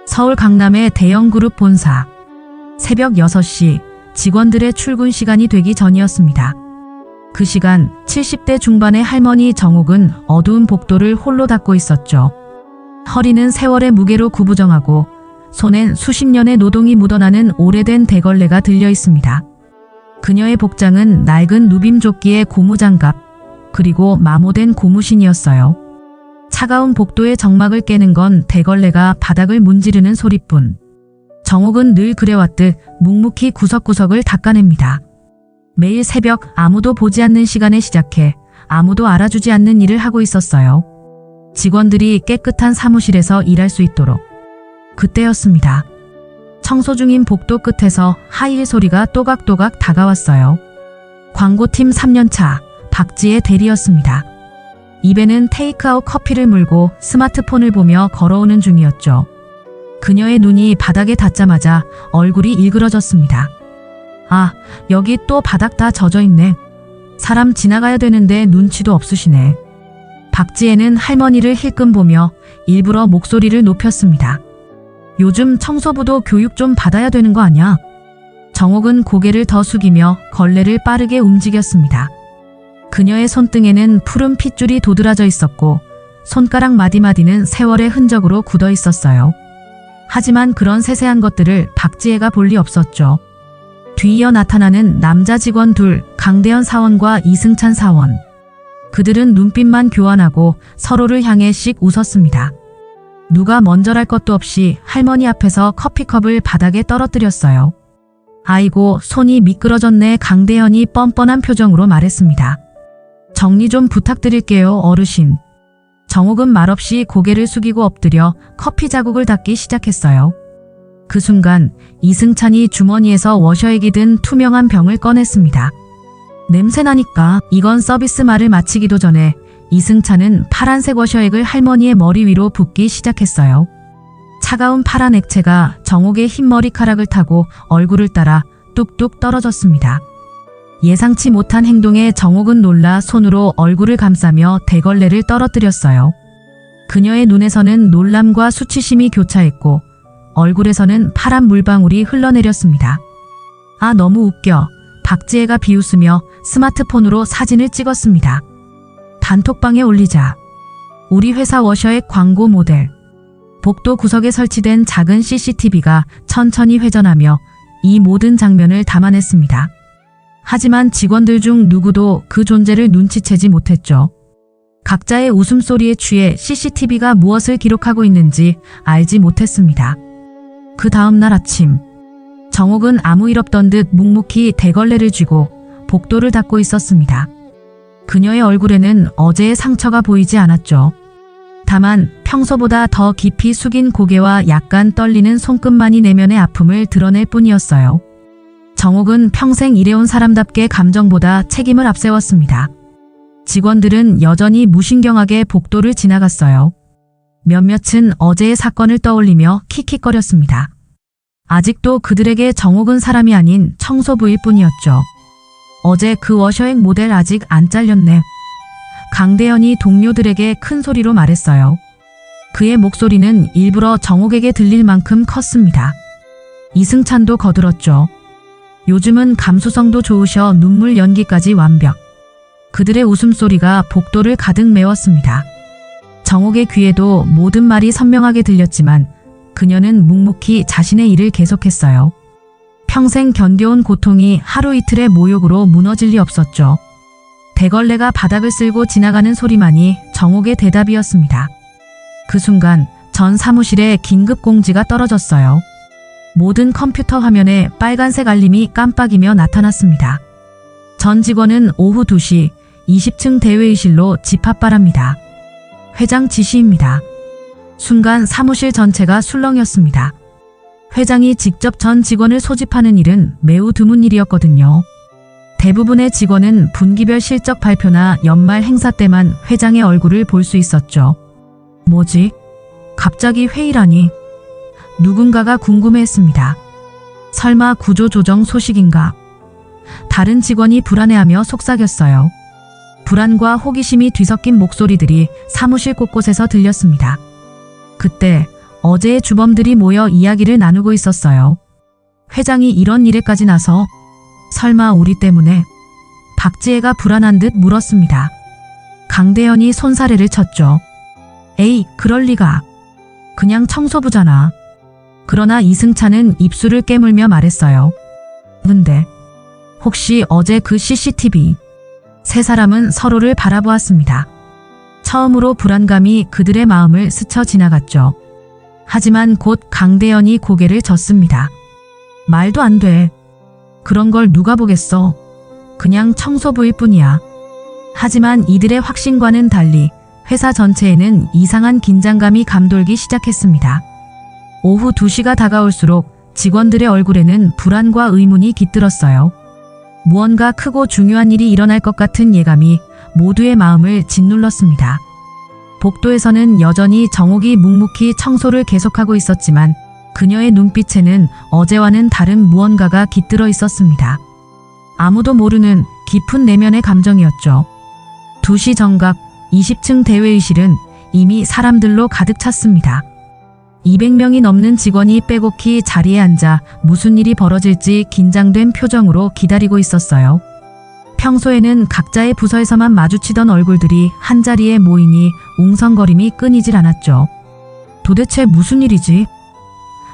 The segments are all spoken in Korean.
서울 강남의 대형 그룹 본사. 새벽 6시, 직원들의 출근 시간이 되기 전이었습니다. 그 시간 70대 중반의 할머니 정옥은 어두운 복도를 홀로 닦고 있었죠. 허리는 세월의 무게로 구부정하고 손엔 수십 년의 노동이 묻어나는 오래된 대걸레가 들려 있습니다. 그녀의 복장은 낡은 누빔조끼에 고무장갑, 그리고 마모된 고무신이었어요. 차가운 복도의 정막을 깨는 건 대걸레가 바닥을 문지르는 소리뿐. 정옥은 늘 그래왔듯 묵묵히 구석구석을 닦아냅니다. 매일 새벽 아무도 보지 않는 시간에 시작해 아무도 알아주지 않는 일을 하고 있었어요. 직원들이 깨끗한 사무실에서 일할 수 있도록. 그때였습니다. 청소 중인 복도 끝에서 하이힐 소리가 또각또각 다가왔어요. 광고팀 3년차 박지의 대리였습니다. 입에는 테이크아웃 커피를 물고 스마트폰을 보며 걸어오는 중이었죠. 그녀의 눈이 바닥에 닿자마자 얼굴이 일그러졌습니다. 아, 여기 또 바닥 다 젖어있네. 사람 지나가야 되는데 눈치도 없으시네. 박지혜는 할머니를 힐끔 보며 일부러 목소리를 높였습니다. 요즘 청소부도 교육 좀 받아야 되는 거 아냐? 정옥은 고개를 더 숙이며 걸레를 빠르게 움직였습니다. 그녀의 손등에는 푸른 핏줄이 도드라져 있었고 손가락 마디마디는 세월의 흔적으로 굳어 있었어요. 하지만 그런 세세한 것들을 박지혜가 볼 리 없었죠. 뒤이어 나타나는 남자 직원 둘, 강대현 사원과 이승찬 사원. 그들은 눈빛만 교환하고 서로를 향해 씩 웃었습니다. 누가 먼저랄 것도 없이 할머니 앞에서 커피컵을 바닥에 떨어뜨렸어요. 아이고, 손이 미끄러졌네. 강대현이 뻔뻔한 표정으로 말했습니다. 정리 좀 부탁드릴게요, 어르신. 정옥은 말없이 고개를 숙이고 엎드려 커피 자국을 닦기 시작했어요. 그 순간 이승찬이 주머니에서 워셔액이 든 투명한 병을 꺼냈습니다. 냄새나니까. 이건 서비스 말을 마치기도 전에 이승찬은 파란색 워셔액을 할머니의 머리 위로 붓기 시작했어요. 차가운 파란 액체가 정옥의 흰 머리카락을 타고 얼굴을 따라 뚝뚝 떨어졌습니다. 예상치 못한 행동에 정옥은 놀라 손으로 얼굴을 감싸며 대걸레를 떨어뜨렸어요. 그녀의 눈에서는 놀람과 수치심이 교차했고 얼굴에서는 파란 물방울이 흘러내렸습니다. 아, 너무 웃겨. 박지혜가 비웃으며 스마트폰으로 사진을 찍었습니다. 단톡방에 올리자. 우리 회사 워셔액 광고 모델. 복도 구석에 설치된 작은 CCTV가 천천히 회전하며 이 모든 장면을 담아냈습니다. 하지만 직원들 중 누구도 그 존재를 눈치채지 못했죠. 각자의 웃음소리에 취해 CCTV가 무엇을 기록하고 있는지 알지 못했습니다. 그 다음 날 아침, 정옥은 아무 일 없던 듯 묵묵히 대걸레를 쥐고 복도를 닦고 있었습니다. 그녀의 얼굴에는 어제의 상처가 보이지 않았죠. 다만 평소보다 더 깊이 숙인 고개와 약간 떨리는 손끝만이 내면의 아픔을 드러낼 뿐이었어요. 정옥은 평생 일해온 사람답게 감정보다 책임을 앞세웠습니다. 직원들은 여전히 무신경하게 복도를 지나갔어요. 몇몇은 어제의 사건을 떠올리며 킥킥거렸습니다. 아직도 그들에게 정옥은 사람이 아닌 청소부일 뿐이었죠. 어제 그 워셔액 모델 아직 안 잘렸네. 강대현이 동료들에게 큰 소리로 말했어요. 그의 목소리는 일부러 정옥에게 들릴 만큼 컸습니다. 이승찬도 거들었죠. 요즘은 감수성도 좋으셔. 눈물 연기까지 완벽. 그들의 웃음소리가 복도를 가득 메웠습니다. 정옥의 귀에도 모든 말이 선명하게 들렸지만 그녀는 묵묵히 자신의 일을 계속했어요. 평생 견뎌온 고통이 하루 이틀의 모욕으로 무너질 리 없었죠. 대걸레가 바닥을 쓸고 지나가는 소리만이 정옥의 대답이었습니다. 그 순간 전 사무실에 긴급 공지가 떨어졌어요. 모든 컴퓨터 화면에 빨간색 알림이 깜빡이며 나타났습니다. 전 직원은 오후 2시 20층 대회의실로 집합 바랍니다. 회장 지시입니다. 순간 사무실 전체가 술렁였습니다. 회장이 직접 전 직원을 소집하는 일은 매우 드문 일이었거든요. 대부분의 직원은 분기별 실적 발표나 연말 행사 때만 회장의 얼굴을 볼 수 있었죠. 뭐지? 갑자기 회의라니? 누군가가 궁금해했습니다. 설마 구조조정 소식인가? 다른 직원이 불안해하며 속삭였어요. 불안과 호기심이 뒤섞인 목소리들이 사무실 곳곳에서 들렸습니다. 그때 어제의 주범들이 모여 이야기를 나누고 있었어요. 회장이 이런 일에까지 나서 설마 우리 때문에? 박지혜가 불안한 듯 물었습니다. 강대현이 손사래를 쳤죠. 에이, 그럴 리가. 그냥 청소부잖아. 그러나 이승찬은 입술을 깨물며 말했어요. 근데 혹시 어제 그 CCTV? 세 사람은 서로를 바라보았습니다. 처음으로 불안감이 그들의 마음을 스쳐 지나갔죠. 하지만 곧 강대현이 고개를 젓습니다. 말도 안 돼. 그런 걸 누가 보겠어. 그냥 청소부일 뿐이야. 하지만 이들의 확신과는 달리 회사 전체에는 이상한 긴장감이 감돌기 시작했습니다. 오후 2시가 다가올수록 직원들의 얼굴에는 불안과 의문이 깃들었어요. 무언가 크고 중요한 일이 일어날 것 같은 예감이 모두의 마음을 짓눌렀습니다. 복도에서는 여전히 정옥이 묵묵히 청소를 계속하고 있었지만 그녀의 눈빛에는 어제와는 다른 무언가가 깃들어 있었습니다. 아무도 모르는 깊은 내면의 감정이었죠. 2시 정각 20층 대회의실은 이미 사람들로 가득 찼습니다. 200명이 넘는 직원이 빼곡히 자리에 앉아 무슨 일이 벌어질지 긴장된 표정으로 기다리고 있었어요. 평소에는 각자의 부서에서만 마주치던 얼굴들이 한자리에 모이니 웅성거림이 끊이질 않았죠. 도대체 무슨 일이지?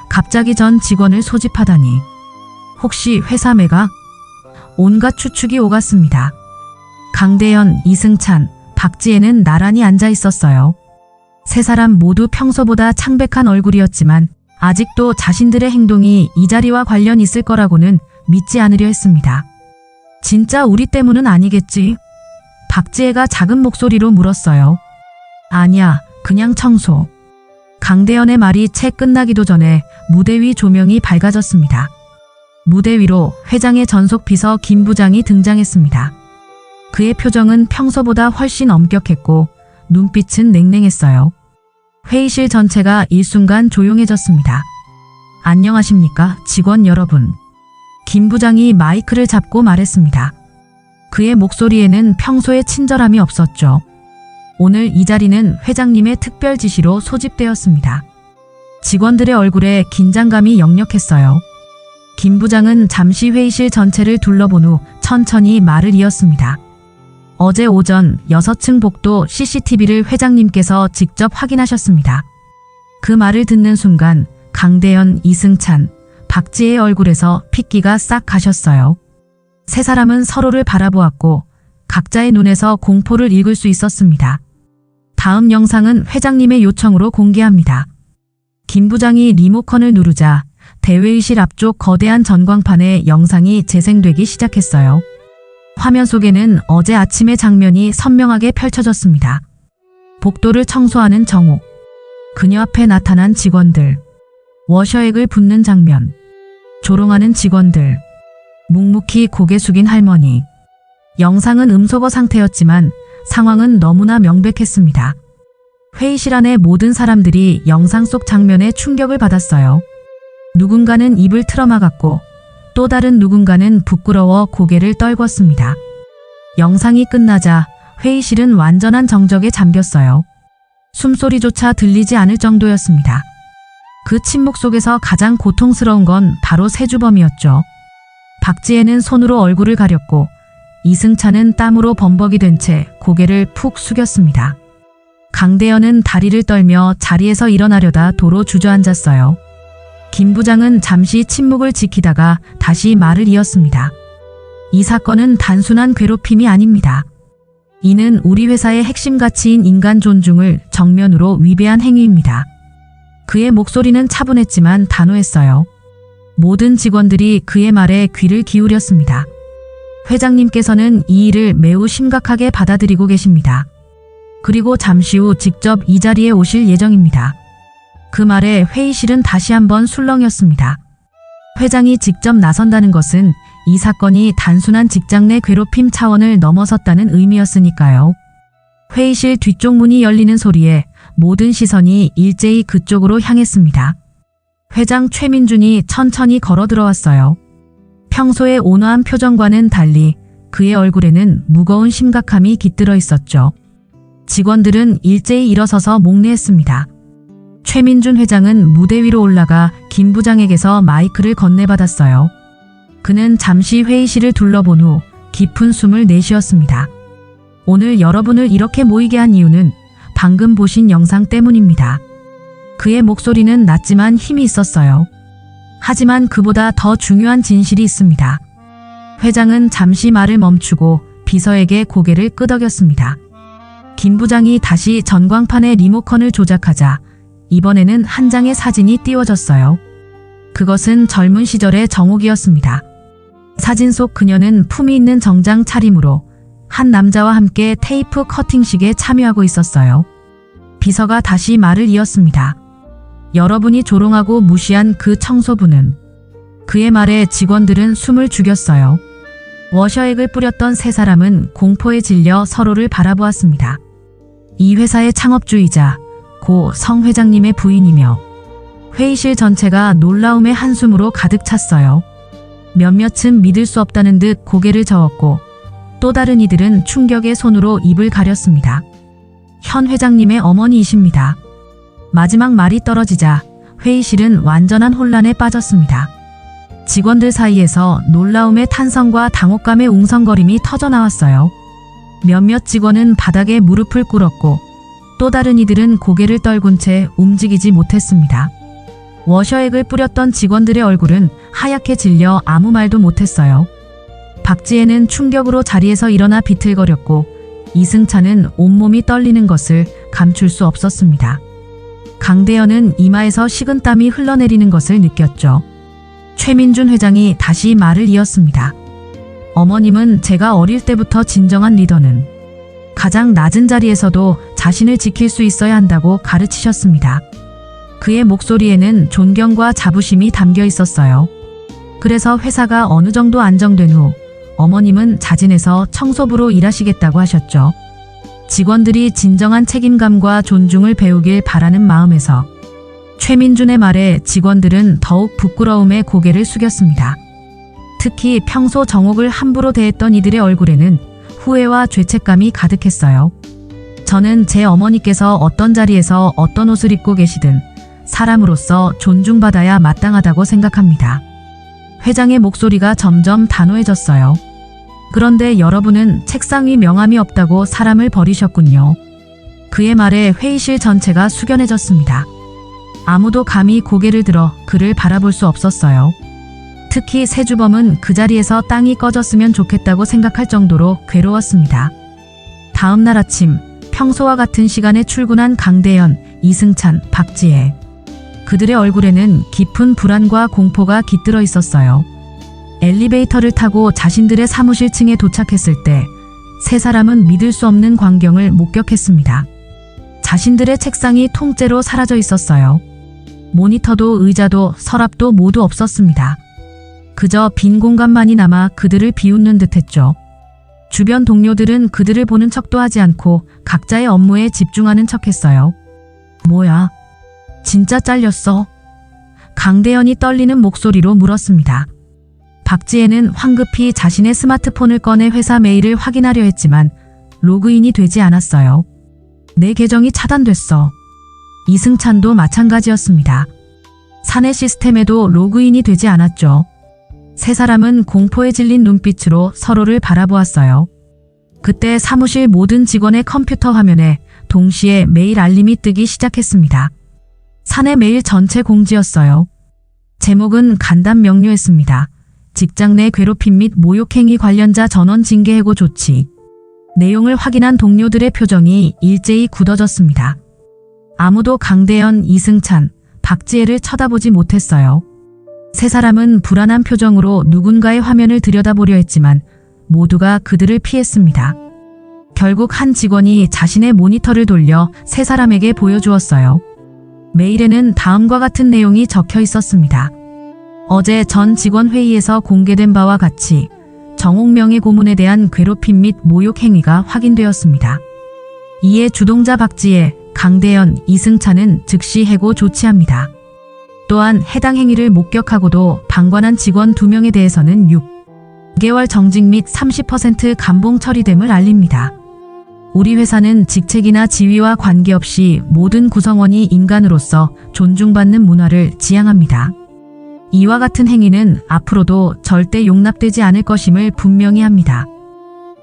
갑자기 전 직원을 소집하다니. 혹시 회사 매각? 온갖 추측이 오갔습니다. 강대현, 이승찬, 박지혜는 나란히 앉아 있었어요. 세 사람 모두 평소보다 창백한 얼굴이었지만 아직도 자신들의 행동이 이 자리와 관련 있을 거라고는 믿지 않으려 했습니다. 진짜 우리 때문은 아니겠지? 박지혜가 작은 목소리로 물었어요. 아니야, 그냥 청소. 강대현의 말이 채 끝나기도 전에 무대 위 조명이 밝아졌습니다. 무대 위로 회장의 전속 비서 김 부장이 등장했습니다. 그의 표정은 평소보다 훨씬 엄격했고 눈빛은 냉랭했어요. 회의실 전체가 일순간 조용해졌습니다. 안녕하십니까, 직원 여러분. 김 부장이 마이크를 잡고 말했습니다. 그의 목소리에는 평소의 친절함이 없었죠. 오늘 이 자리는 회장님의 특별 지시로 소집되었습니다. 직원들의 얼굴에 긴장감이 역력했어요. 김 부장은 잠시 회의실 전체를 둘러본 후 천천히 말을 이었습니다. 어제 오전 6층 복도 CCTV를 회장님께서 직접 확인하셨습니다. 그 말을 듣는 순간 강대현, 이승찬, 박지혜의 얼굴에서 핏기가 싹 가셨어요. 세 사람은 서로를 바라보았고 각자의 눈에서 공포를 읽을 수 있었습니다. 다음 영상은 회장님의 요청으로 공개합니다. 김 부장이 리모컨을 누르자 대회의실 앞쪽 거대한 전광판에 영상이 재생되기 시작했어요. 화면 속에는 어제 아침의 장면이 선명하게 펼쳐졌습니다. 복도를 청소하는 정옥, 그녀 앞에 나타난 직원들, 워셔액을 붓는 장면, 조롱하는 직원들, 묵묵히 고개 숙인 할머니. 영상은 음소거 상태였지만 상황은 너무나 명백했습니다. 회의실 안의 모든 사람들이 영상 속 장면에 충격을 받았어요. 누군가는 입을 틀어막았고 또 다른 누군가는 부끄러워 고개를 떨궜습니다. 영상이 끝나자 회의실은 완전한 정적에 잠겼어요. 숨소리조차 들리지 않을 정도였습니다. 그 침묵 속에서 가장 고통스러운 건 바로 세 주범이었죠. 박지혜는 손으로 얼굴을 가렸고 이승찬은 땀으로 범벅이 된 채 고개를 푹 숙였습니다. 강대현은 다리를 떨며 자리에서 일어나려다 도로 주저앉았어요. 김 부장은 잠시 침묵을 지키다가 다시 말을 이었습니다. 이 사건은 단순한 괴롭힘이 아닙니다. 이는 우리 회사의 핵심 가치인 인간 존중을 정면으로 위배한 행위입니다. 그의 목소리는 차분했지만 단호했어요. 모든 직원들이 그의 말에 귀를 기울였습니다. 회장님께서는 이 일을 매우 심각하게 받아들이고 계십니다. 그리고 잠시 후 직접 이 자리에 오실 예정입니다. 그 말에 회의실은 다시 한번 술렁였습니다. 회장이 직접 나선다는 것은 이 사건이 단순한 직장 내 괴롭힘 차원을 넘어섰다는 의미였으니까요. 회의실 뒤쪽 문이 열리는 소리에 모든 시선이 일제히 그쪽으로 향했습니다. 회장 최민준이 천천히 걸어 들어왔어요. 평소의 온화한 표정과는 달리 그의 얼굴에는 무거운 심각함이 깃들어 있었죠. 직원들은 일제히 일어서서 목례했습니다. 최민준 회장은 무대 위로 올라가 김 부장에게서 마이크를 건네받았어요. 그는 잠시 회의실을 둘러본 후 깊은 숨을 내쉬었습니다. 오늘 여러분을 이렇게 모이게 한 이유는 방금 보신 영상 때문입니다. 그의 목소리는 낮지만 힘이 있었어요. 하지만 그보다 더 중요한 진실이 있습니다. 회장은 잠시 말을 멈추고 비서에게 고개를 끄덕였습니다. 김 부장이 다시 전광판의 리모컨을 조작하자 이번에는 한 장의 사진이 띄워졌어요. 그것은 젊은 시절의 정옥이었습니다. 사진 속 그녀는 품위 있는 정장 차림으로 한 남자와 함께 테이프 커팅식에 참여하고 있었어요. 비서가 다시 말을 이었습니다. 여러분이 조롱하고 무시한 그 청소부는. 그의 말에 직원들은 숨을 죽였어요. 워셔액을 뿌렸던 세 사람은 공포에 질려 서로를 바라보았습니다. 이 회사의 창업주이자 고 성 회장님의 부인이며 회의실 전체가 놀라움의 한숨으로 가득 찼어요. 몇몇은 믿을 수 없다는 듯 고개를 저었고 또 다른 이들은 충격의 손으로 입을 가렸습니다. 현 회장님의 어머니이십니다. 마지막 말이 떨어지자 회의실은 완전한 혼란에 빠졌습니다. 직원들 사이에서 놀라움의 탄성과 당혹감의 웅성거림이 터져나왔어요. 몇몇 직원은 바닥에 무릎을 꿇었고 또 다른 이들은 고개를 떨군 채 움직이지 못했습니다. 워셔액을 뿌렸던 직원들의 얼굴은 하얗게 질려 아무 말도 못했어요. 박지혜는 충격으로 자리에서 일어나 비틀거렸고 이승찬은 온몸이 떨리는 것을 감출 수 없었습니다. 강대현은 이마에서 식은땀이 흘러내리는 것을 느꼈죠. 최민준 회장이 다시 말을 이었습니다. 어머님은 제가 어릴 때부터 진정한 리더는 가장 낮은 자리에서도 자신을 지킬 수 있어야 한다고 가르치셨습니다. 그의 목소리에는 존경과 자부심이 담겨 있었어요. 그래서 회사가 어느 정도 안정된 후 어머님은 자진해서 청소부로 일하시겠다고 하셨죠. 직원들이 진정한 책임감과 존중을 배우길 바라는 마음에서 최민준의 말에 직원들은 더욱 부끄러움에 고개를 숙였습니다. 특히 평소 정옥을 함부로 대했던 이들의 얼굴에는 후회와 죄책감이 가득했어요. 저는 제 어머니께서 어떤 자리에서 어떤 옷을 입고 계시든 사람으로서 존중받아야 마땅하다고 생각합니다. 회장의 목소리가 점점 단호해졌어요. 그런데 여러분은 책상 위 명함이 없다고 사람을 버리셨군요. 그의 말에 회의실 전체가 숙연해졌습니다. 아무도 감히 고개를 들어 그를 바라볼 수 없었어요. 특히 새 주범은 그 자리에서 땅이 꺼졌으면 좋겠다고 생각할 정도로 괴로웠습니다. 다음 날 아침 평소와 같은 시간에 출근한 강대현, 이승찬, 박지혜. 그들의 얼굴에는 깊은 불안과 공포가 깃들어 있었어요. 엘리베이터를 타고 자신들의 사무실 층에 도착했을 때 세 사람은 믿을 수 없는 광경을 목격했습니다. 자신들의 책상이 통째로 사라져 있었어요. 모니터도 의자도 서랍도 모두 없었습니다. 그저 빈 공간만이 남아 그들을 비웃는 듯했죠. 주변 동료들은 그들을 보는 척도 하지 않고 각자의 업무에 집중하는 척했어요. 뭐야? 진짜 잘렸어? 강대현이 떨리는 목소리로 물었습니다. 박지혜는 황급히 자신의 스마트폰을 꺼내 회사 메일을 확인하려 했지만 로그인이 되지 않았어요. 내 계정이 차단됐어. 이승찬도 마찬가지였습니다. 사내 시스템에도 로그인이 되지 않았죠. 세 사람은 공포에 질린 눈빛으로 서로를 바라보았어요. 그때 사무실 모든 직원의 컴퓨터 화면에 동시에 메일 알림이 뜨기 시작했습니다. 사내 메일 전체 공지였어요. 제목은 간단 명료했습니다. 직장 내 괴롭힘 및 모욕행위 관련자 전원 징계 해고 조치. 내용을 확인한 동료들의 표정이 일제히 굳어졌습니다. 아무도 강대현, 이승찬, 박지혜를 쳐다보지 못했어요. 세 사람은 불안한 표정으로 누군가의 화면을 들여다보려 했지만 모두가 그들을 피했습니다. 결국 한 직원이 자신의 모니터를 돌려 세 사람에게 보여주었어요. 메일에는 다음과 같은 내용이 적혀 있었습니다. 어제 전 직원 회의에서 공개된 바와 같이 정옥명의 고문에 대한 괴롭힘 및 모욕 행위가 확인되었습니다. 이에 주동자 박지혜, 강대현, 이승찬은 즉시 해고 조치합니다. 또한 해당 행위를 목격하고도 방관한 직원 2명에 대해서는 6개월 정직 및 30% 감봉 처리됨을 알립니다. 우리 회사는 직책이나 지위와 관계없이 모든 구성원이 인간으로서 존중받는 문화를 지향합니다. 이와 같은 행위는 앞으로도 절대 용납되지 않을 것임을 분명히 합니다.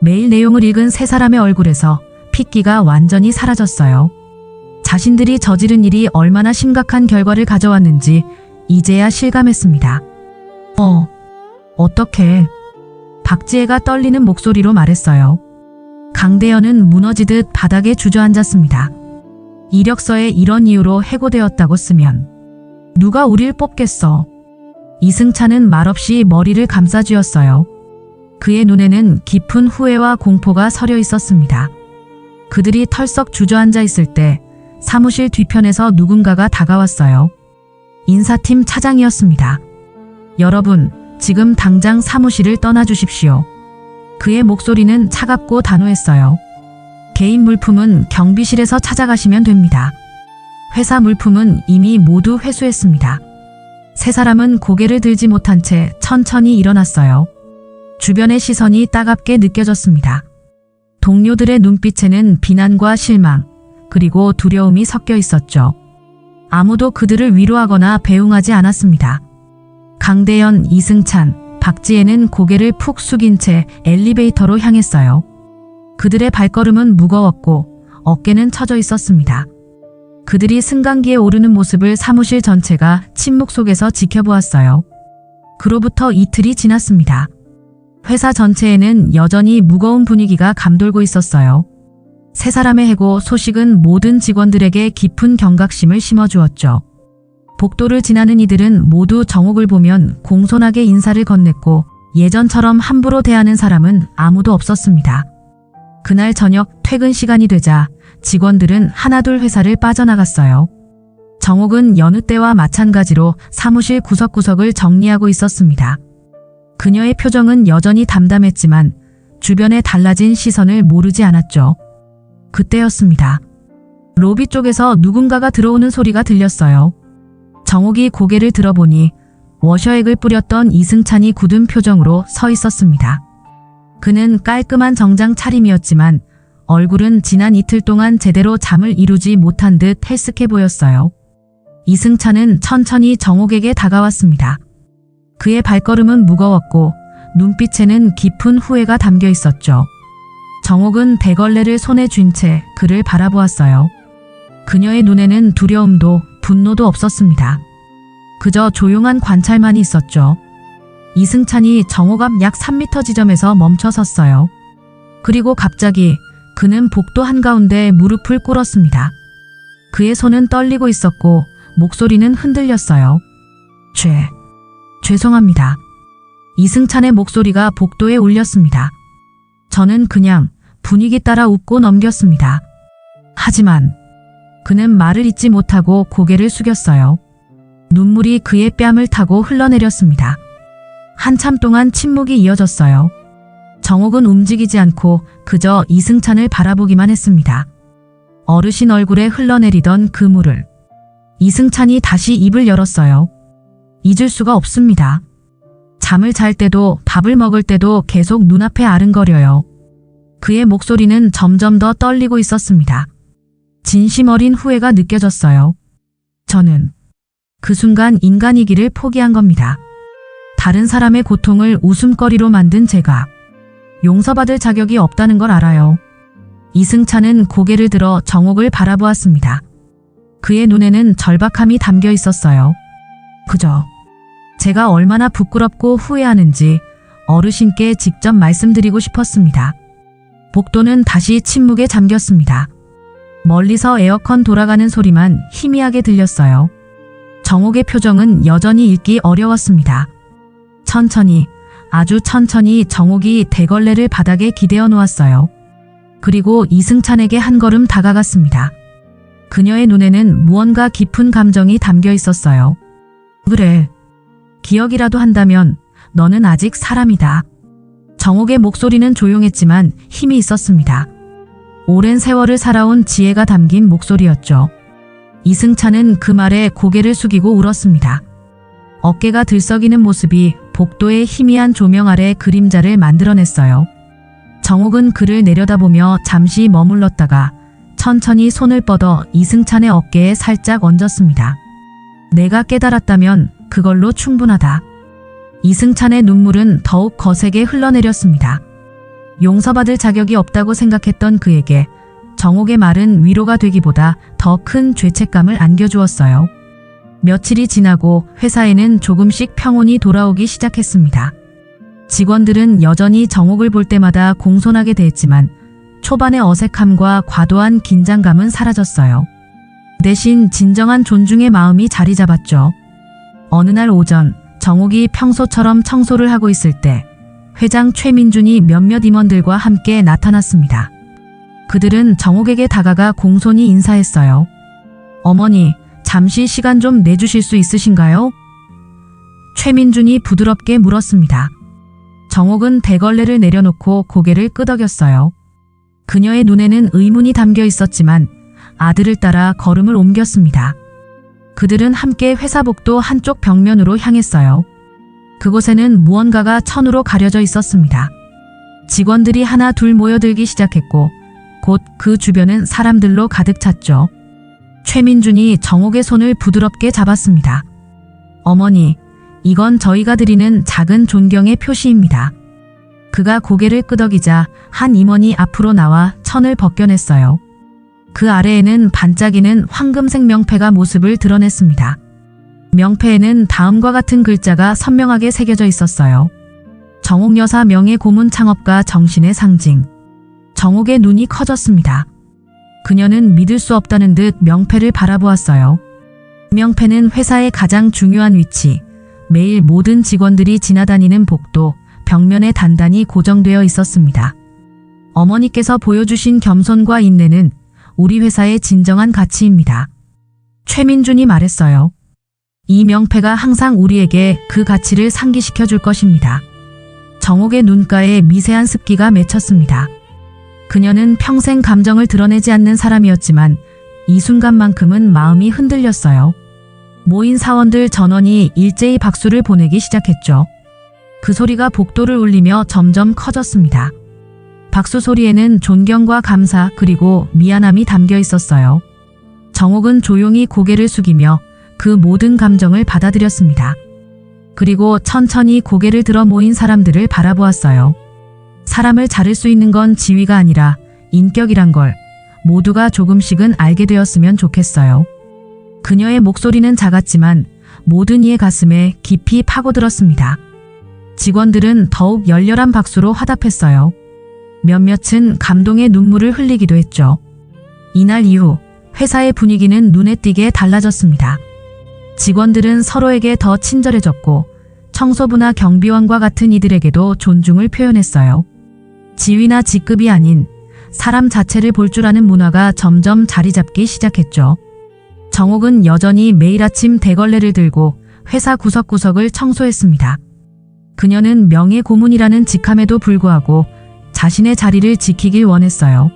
메일 내용을 읽은 세 사람의 얼굴에서 핏기가 완전히 사라졌어요. 자신들이 저지른 일이 얼마나 심각한 결과를 가져왔는지 이제야 실감했습니다. 어떡해. 박지혜가 떨리는 목소리로 말했어요. 강대현은 무너지듯 바닥에 주저앉았습니다. 이력서에 이런 이유로 해고되었다고 쓰면 누가 우릴 뽑겠어. 이승찬은 말없이 머리를 감싸쥐었어요. 그의 눈에는 깊은 후회와 공포가 서려 있었습니다. 그들이 털썩 주저앉아 있을 때 사무실 뒤편에서 누군가가 다가왔어요. 인사팀 차장이었습니다. 여러분, 지금 당장 사무실을 떠나주십시오. 그의 목소리는 차갑고 단호했어요. 개인 물품은 경비실에서 찾아가시면 됩니다. 회사 물품은 이미 모두 회수했습니다. 세 사람은 고개를 들지 못한 채 천천히 일어났어요. 주변의 시선이 따갑게 느껴졌습니다. 동료들의 눈빛에는 비난과 실망, 그리고 두려움이 섞여 있었죠. 아무도 그들을 위로하거나 배웅하지 않았습니다. 강대현, 이승찬, 박지혜는 고개를 푹 숙인 채 엘리베이터로 향했어요. 그들의 발걸음은 무거웠고 어깨는 처져 있었습니다. 그들이 승강기에 오르는 모습을 사무실 전체가 침묵 속에서 지켜보았어요. 그로부터 이틀이 지났습니다. 회사 전체에는 여전히 무거운 분위기가 감돌고 있었어요. 세 사람의 해고 소식은 모든 직원들에게 깊은 경각심을 심어주었죠. 복도를 지나는 이들은 모두 정옥을 보면 공손하게 인사를 건넸고 예전처럼 함부로 대하는 사람은 아무도 없었습니다. 그날 저녁 퇴근 시간이 되자 직원들은 하나둘 회사를 빠져나갔어요. 정옥은 여느 때와 마찬가지로 사무실 구석구석을 정리하고 있었습니다. 그녀의 표정은 여전히 담담했지만 주변에 달라진 시선을 모르지 않았죠. 그때였습니다. 로비 쪽에서 누군가가 들어오는 소리가 들렸어요. 정옥이 고개를 들어보니 워셔액을 뿌렸던 이승찬이 굳은 표정으로 서 있었습니다. 그는 깔끔한 정장 차림이었지만 얼굴은 지난 이틀 동안 제대로 잠을 이루지 못한 듯 헬쓱해 보였어요. 이승찬은 천천히 정옥에게 다가왔습니다. 그의 발걸음은 무거웠고 눈빛에는 깊은 후회가 담겨 있었죠. 정옥은 대걸레를 손에 쥔 채 그를 바라보았어요. 그녀의 눈에는 두려움도 분노도 없었습니다. 그저 조용한 관찰만이 있었죠. 이승찬이 정옥 앞 약 3m 지점에서 멈춰 섰어요. 그리고 갑자기 그는 복도 한가운데 무릎을 꿇었습니다. 그의 손은 떨리고 있었고 목소리는 흔들렸어요. 죄송합니다. 이승찬의 목소리가 복도에 울렸습니다. 저는 그냥 분위기 따라 웃고 넘겼습니다. 하지만 그는 말을 잇지 못하고 고개를 숙였어요. 눈물이 그의 뺨을 타고 흘러내렸습니다. 한참 동안 침묵이 이어졌어요. 정옥은 움직이지 않고 그저 이승찬을 바라보기만 했습니다. 어르신 얼굴에 흘러내리던 그 물을. 이승찬이 다시 입을 열었어요. 잊을 수가 없습니다. 잠을 잘 때도 밥을 먹을 때도 계속 눈앞에 아른거려요. 그의 목소리는 점점 더 떨리고 있었습니다. 진심 어린 후회가 느껴졌어요. 저는 그 순간 인간이기를 포기한 겁니다. 다른 사람의 고통을 웃음거리로 만든 제가 용서받을 자격이 없다는 걸 알아요. 이승찬은 고개를 들어 정옥을 바라보았습니다. 그의 눈에는 절박함이 담겨 있었어요. 그저 제가 얼마나 부끄럽고 후회하는지 어르신께 직접 말씀드리고 싶었습니다. 복도는 다시 침묵에 잠겼습니다. 멀리서 에어컨 돌아가는 소리만 희미하게 들렸어요. 정옥의 표정은 여전히 읽기 어려웠습니다. 천천히, 아주 천천히 정옥이 대걸레를 바닥에 기대어 놓았어요. 그리고 이승찬에게 한 걸음 다가갔습니다. 그녀의 눈에는 무언가 깊은 감정이 담겨 있었어요. 그래, 기억이라도 한다면 너는 아직 사람이다. 정옥의 목소리는 조용했지만 힘이 있었습니다. 오랜 세월을 살아온 지혜가 담긴 목소리였죠. 이승찬은 그 말에 고개를 숙이고 울었습니다. 어깨가 들썩이는 모습이 복도의 희미한 조명 아래 그림자를 만들어냈어요. 정옥은 그를 내려다보며 잠시 머물렀다가 천천히 손을 뻗어 이승찬의 어깨에 살짝 얹었습니다. 내가 깨달았다면 그걸로 충분하다. 이승찬의 눈물은 더욱 거세게 흘러내렸습니다. 용서받을 자격이 없다고 생각했던 그에게 정옥의 말은 위로가 되기보다 더 큰 죄책감을 안겨주었어요. 며칠이 지나고 회사에는 조금씩 평온이 돌아오기 시작했습니다. 직원들은 여전히 정옥을 볼 때마다 공손하게 대했지만 초반의 어색함과 과도한 긴장감은 사라졌어요. 대신 진정한 존중의 마음이 자리 잡았죠. 어느 날 오전 정옥이 평소처럼 청소를 하고 있을 때 회장 최민준이 몇몇 임원들과 함께 나타났습니다. 그들은 정옥에게 다가가 공손히 인사했어요. 어머니, 잠시 시간 좀 내주실 수 있으신가요? 최민준이 부드럽게 물었습니다. 정옥은 대걸레를 내려놓고 고개를 끄덕였어요. 그녀의 눈에는 의문이 담겨 있었지만 아들을 따라 걸음을 옮겼습니다. 그들은 함께 회사복도 한쪽 벽면으로 향했어요. 그곳에는 무언가가 천으로 가려져 있었습니다. 직원들이 하나 둘 모여들기 시작했고 곧 그 주변은 사람들로 가득 찼죠. 최민준이 정옥의 손을 부드럽게 잡았습니다. 어머니, 이건 저희가 드리는 작은 존경의 표시입니다. 그가 고개를 끄덕이자 한 임원이 앞으로 나와 천을 벗겨냈어요. 그 아래에는 반짝이는 황금색 명패가 모습을 드러냈습니다. 명패에는 다음과 같은 글자가 선명하게 새겨져 있었어요. 정옥 여사 명예 고문 창업가 정신의 상징. 정옥의 눈이 커졌습니다. 그녀는 믿을 수 없다는 듯 명패를 바라보았어요. 명패는 회사의 가장 중요한 위치, 매일 모든 직원들이 지나다니는 복도, 벽면에 단단히 고정되어 있었습니다. 어머니께서 보여주신 겸손과 인내는 우리 회사의 진정한 가치입니다. 최민준이 말했어요. 이 명패가 항상 우리에게 그 가치를 상기시켜 줄 것입니다. 정옥의 눈가에 미세한 습기가 맺혔습니다. 그녀는 평생 감정을 드러내지 않는 사람이었지만 이 순간만큼은 마음이 흔들렸어요. 모인 사원들 전원이 일제히 박수를 보내기 시작했죠. 그 소리가 복도를 울리며 점점 커졌습니다. 박수 소리에는 존경과 감사 그리고 미안함이 담겨 있었어요. 정옥은 조용히 고개를 숙이며 그 모든 감정을 받아들였습니다. 그리고 천천히 고개를 들어 모인 사람들을 바라보았어요. 사람을 자를 수 있는 건 지위가 아니라 인격이란 걸 모두가 조금씩은 알게 되었으면 좋겠어요. 그녀의 목소리는 작았지만 모든 이의 가슴에 깊이 파고들었습니다. 직원들은 더욱 열렬한 박수로 화답했어요. 몇몇은 감동의 눈물을 흘리기도 했죠. 이날 이후 회사의 분위기는 눈에 띄게 달라졌습니다. 직원들은 서로에게 더 친절해졌고 청소부나 경비원과 같은 이들에게도 존중을 표현했어요. 지위나 직급이 아닌 사람 자체를 볼 줄 아는 문화가 점점 자리 잡기 시작했죠. 정옥은 여전히 매일 아침 대걸레를 들고 회사 구석구석을 청소했습니다. 그녀는 명예 고문이라는 직함에도 불구하고 자신의 자리를 지키길 원했어요.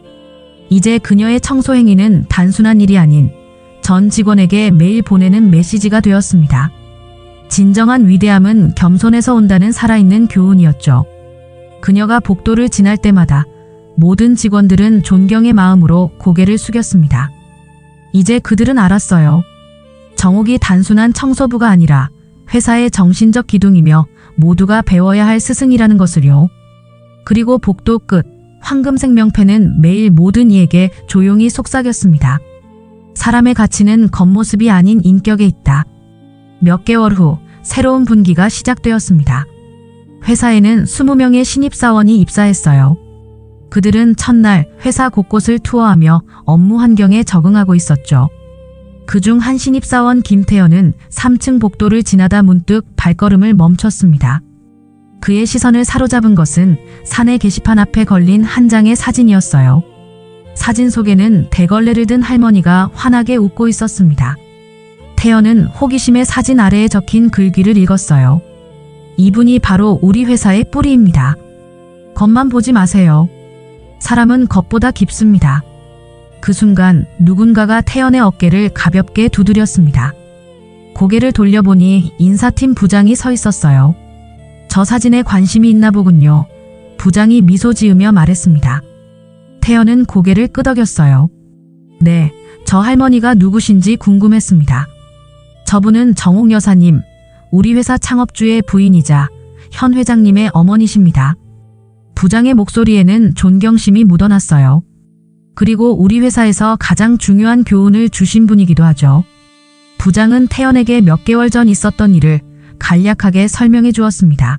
이제 그녀의 청소 행위는 단순한 일이 아닌 전 직원에게 매일 보내는 메시지가 되었습니다. 진정한 위대함은 겸손에서 온다는 살아있는 교훈이었죠. 그녀가 복도를 지날 때마다 모든 직원들은 존경의 마음으로 고개를 숙였습니다. 이제 그들은 알았어요. 정옥이 단순한 청소부가 아니라 회사의 정신적 기둥이며 모두가 배워야 할 스승이라는 것을요. 그리고 복도 끝 황금색 명패는 매일 모든 이에게 조용히 속삭였습니다. 사람의 가치는 겉모습이 아닌 인격에 있다. 몇 개월 후 새로운 분기가 시작되었습니다. 회사에는 20명의 신입사원이 입사했어요. 그들은 첫날 회사 곳곳을 투어하며 업무 환경에 적응하고 있었죠. 그중 한 신입사원 김태현은 3층 복도를 지나다 문득 발걸음을 멈췄습니다. 그의 시선을 사로잡은 것은 사내 게시판 앞에 걸린 한 장의 사진이었어요. 사진 속에는 대걸레를 든 할머니가 환하게 웃고 있었습니다. 태연은 호기심에 사진 아래에 적힌 글귀를 읽었어요. 이분이 바로 우리 회사의 뿌리입니다. 겉만 보지 마세요. 사람은 겉보다 깊습니다. 그 순간 누군가가 태연의 어깨를 가볍게 두드렸습니다. 고개를 돌려보니 인사팀 부장이 서 있었어요. 저 사진에 관심이 있나 보군요. 부장이 미소 지으며 말했습니다. 태연은 고개를 끄덕였어요. 네, 저 할머니가 누구신지 궁금했습니다. 저분은 정옥 여사님, 우리 회사 창업주의 부인이자 현 회장님의 어머니십니다. 부장의 목소리에는 존경심이 묻어났어요. 그리고 우리 회사에서 가장 중요한 교훈을 주신 분이기도 하죠. 부장은 태연에게 몇 개월 전 있었던 일을 간략하게 설명해 주었습니다.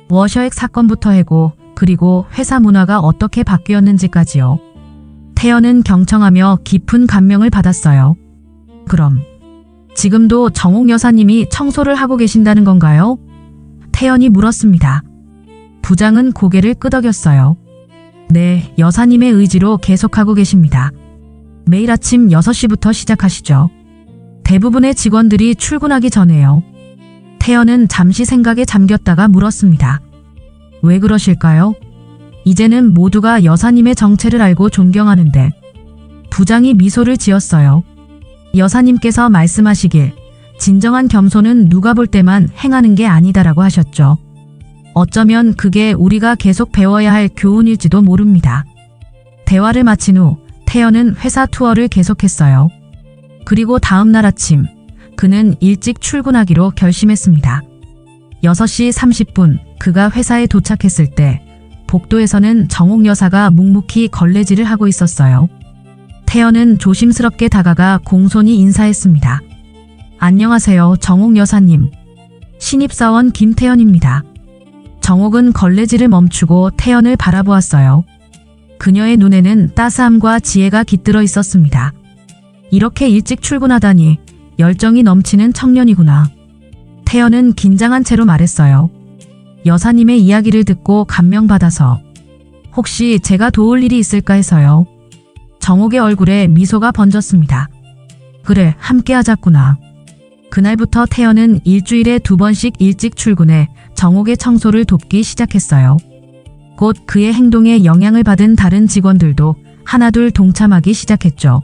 워셔액 사건부터 해고, 그리고 회사 문화가 어떻게 바뀌었는지까지요. 태연은 경청하며 깊은 감명을 받았어요. 그럼 지금도 정옥 여사님이 청소를 하고 계신다는 건가요? 태연이 물었습니다. 부장은 고개를 끄덕였어요. 네, 여사님의 의지로 계속하고 계십니다. 매일 아침 6시부터 시작하시죠. 대부분의 직원들이 출근하기 전에요. 태연은 잠시 생각에 잠겼다가 물었습니다. 왜 그러실까요? 이제는 모두가 여사님의 정체를 알고 존경하는데. 부장이 미소를 지었어요. 여사님께서 말씀하시길 진정한 겸손은 누가 볼 때만 행하는 게 아니다라고 하셨죠. 어쩌면 그게 우리가 계속 배워야 할 교훈일지도 모릅니다. 대화를 마친 후 태연은 회사 투어를 계속했어요. 그리고 다음 날 아침 그는 일찍 출근하기로 결심했습니다. 6시 30분 그가 회사에 도착했을 때 복도에서는 정옥 여사가 묵묵히 걸레질을 하고 있었어요. 태연은 조심스럽게 다가가 공손히 인사했습니다. 안녕하세요, 정옥 여사님. 신입사원 김태연입니다. 정옥은 걸레질을 멈추고 태연을 바라보았어요. 그녀의 눈에는 따스함과 지혜가 깃들어 있었습니다. 이렇게 일찍 출근하다니 열정이 넘치는 청년이구나. 태연은 긴장한 채로 말했어요. 여사님의 이야기를 듣고 감명받아서 혹시 제가 도울 일이 있을까 해서요. 정옥의 얼굴에 미소가 번졌습니다. 그래, 함께 하자꾸나. 그날부터 태연은 일주일에 2번씩 일찍 출근해 정옥의 청소를 돕기 시작했어요. 곧 그의 행동에 영향을 받은 다른 직원들도 하나둘 동참하기 시작했죠.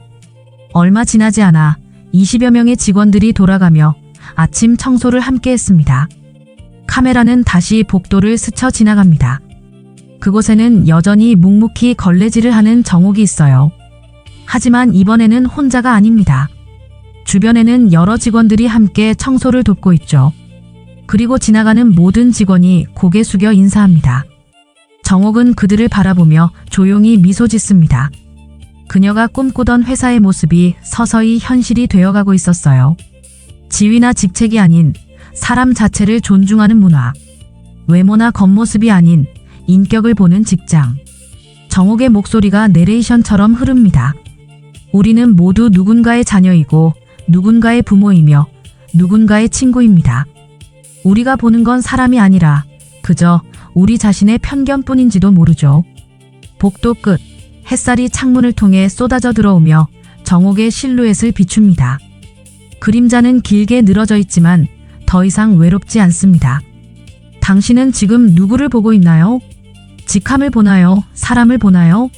얼마 지나지 않아 20여 명의 직원들이 돌아가며 아침 청소를 함께 했습니다. 카메라는 다시 복도를 스쳐 지나갑니다. 그곳에는 여전히 묵묵히 걸레질을 하는 정옥이 있어요. 하지만 이번에는 혼자가 아닙니다. 주변에는 여러 직원들이 함께 청소를 돕고 있죠. 그리고 지나가는 모든 직원이 고개 숙여 인사합니다. 정옥은 그들을 바라보며 조용히 미소 짓습니다. 그녀가 꿈꾸던 회사의 모습이 서서히 현실이 되어가고 있었어요. 지위나 직책이 아닌 사람 자체를 존중하는 문화. 외모나 겉모습이 아닌 인격을 보는 직장. 정옥의 목소리가 내레이션처럼 흐릅니다. 우리는 모두 누군가의 자녀이고 누군가의 부모이며 누군가의 친구입니다. 우리가 보는 건 사람이 아니라 그저 우리 자신의 편견뿐인지도 모르죠. 복도 끝, 햇살이 창문을 통해 쏟아져 들어오며 정옥의 실루엣을 비춥니다. 그림자는 길게 늘어져 있지만 더 이상 외롭지 않습니다. 당신은 지금 누구를 보고 있나요? 직함을 보나요? 사람을 보나요?